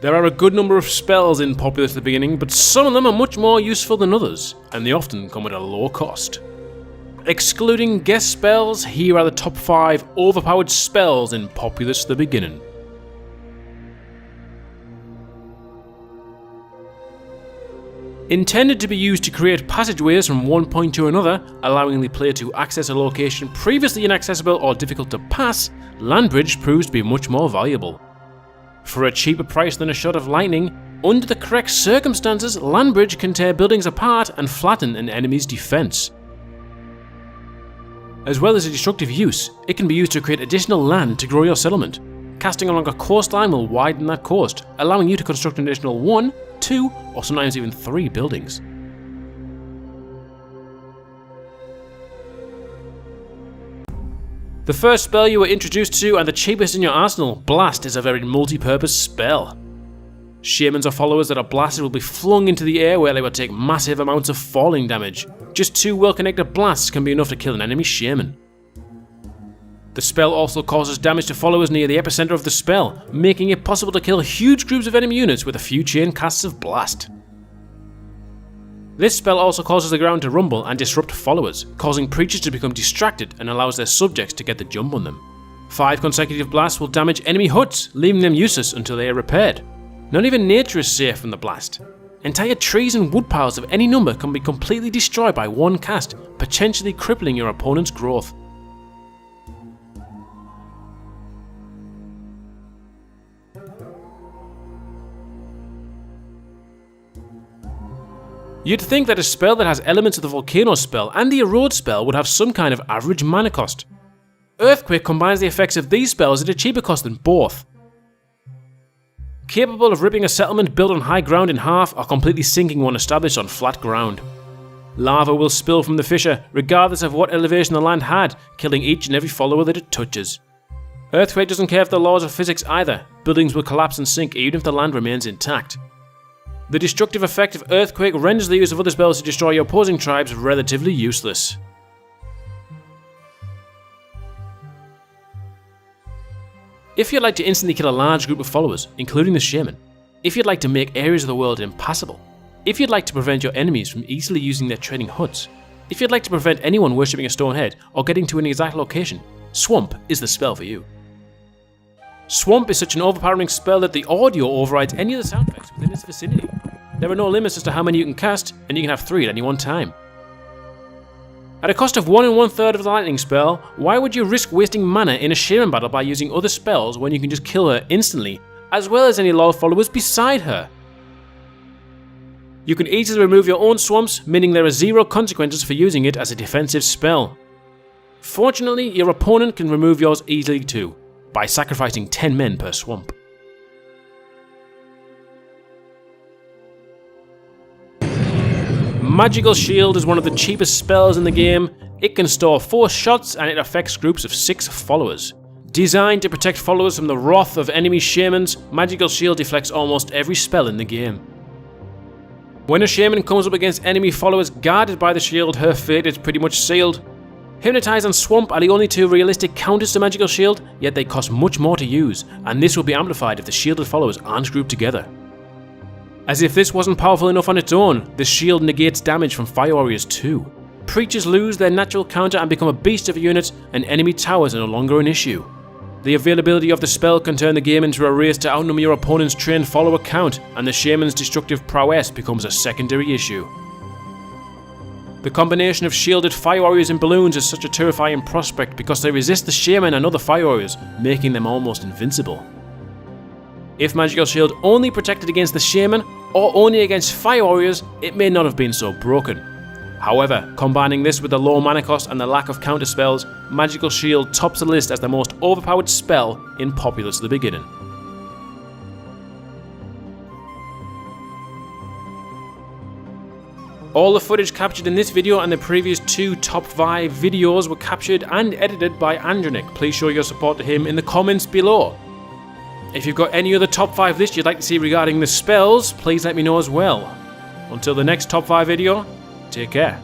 There are a good number of spells in Populous at the beginning, but some of them are much more useful than others, and they often come at a low cost. Excluding guest spells, here are the top 5 overpowered spells in Populous at the beginning. Intended to be used to create passageways from one point to another, allowing the player to access a location previously inaccessible or difficult to pass, Land Bridge proves to be much more valuable. For a cheaper price than a shot of lightning, under the correct circumstances, Land Bridge can tear buildings apart and flatten an enemy's defense. As well as a destructive use, it can be used to create additional land to grow your settlement. Casting along a coastline will widen that coast, allowing you to construct an additional 1, 2, or sometimes even 3 buildings. The first spell you were introduced to and the cheapest in your arsenal, Blast, is a very multi-purpose spell. Shamans or followers that are blasted will be flung into the air where they will take massive amounts of falling damage. Just 2 well-connected blasts can be enough to kill an enemy shaman. The spell also causes damage to followers near the epicenter of the spell, making it possible to kill huge groups of enemy units with a few chain casts of blast. This spell also causes the ground to rumble and disrupt followers, causing preachers to become distracted and allows their subjects to get the jump on them. 5 consecutive blasts will damage enemy huts, leaving them useless until they are repaired. Not even nature is safe from the blast. Entire trees and wood piles of any number can be completely destroyed by one cast, potentially crippling your opponent's growth. You'd think that a spell that has elements of the Volcano spell and the Erode spell would have some kind of average mana cost. Earthquake combines the effects of these spells at a cheaper cost than both. Capable of ripping a settlement built on high ground in half or completely sinking one established on flat ground. Lava will spill from the fissure regardless of what elevation the land had, killing each and every follower that it touches. Earthquake doesn't care for the laws of physics either, buildings will collapse and sink even if the land remains intact. The destructive effect of Earthquake renders the use of other spells to destroy your opposing tribes relatively useless. If you'd like to instantly kill a large group of followers, including the shaman, if you'd like to make areas of the world impassable, if you'd like to prevent your enemies from easily using their trading huts, if you'd like to prevent anyone worshipping a stone head or getting to an exact location, Swamp is the spell for you. Swamp is such an overpowering spell that the audio overrides any of the sound effects within its vicinity. There are no limits as to how many you can cast, and you can have 3 at any one time. At a cost of 1 1/3 of the lightning spell, why would you risk wasting mana in a shaman battle by using other spells when you can just kill her instantly, as well as any loyal followers beside her? You can easily remove your own swamps, meaning there are 0 consequences for using it as a defensive spell. Fortunately, your opponent can remove yours easily too, by sacrificing 10 men per swamp. Magical Shield is one of the cheapest spells in the game. It can store 4 shots and it affects groups of 6 followers. Designed to protect followers from the wrath of enemy shamans, Magical Shield deflects almost every spell in the game. When a shaman comes up against enemy followers guarded by the shield, her fate is pretty much sealed. Hypnotize and Swamp are the only 2 realistic counters to Magical Shield, yet they cost much more to use, and this will be amplified if the shielded followers aren't grouped together. As if this wasn't powerful enough on its own, the shield negates damage from Fire Warriors too. Preachers lose their natural counter and become a beast of a unit, and enemy towers are no longer an issue. The availability of the spell can turn the game into a race to outnumber your opponent's trained follower count, and the shaman's destructive prowess becomes a secondary issue. The combination of shielded Fire Warriors and balloons is such a terrifying prospect because they resist the shaman and other Fire Warriors, making them almost invincible. If Magical Shield only protected against the shaman, or only against Fire Warriors, it may not have been so broken. However, combining this with the low mana cost and the lack of counter spells, Magical Shield tops the list as the most overpowered spell in Populous at the beginning. All the footage captured in this video and the previous 2 top 5 videos were captured and edited by Andranik. Please show your support to him in the comments below. If you've got any other top 5 lists you'd like to see regarding the spells, please let me know as well. Until the next top 5 video, take care.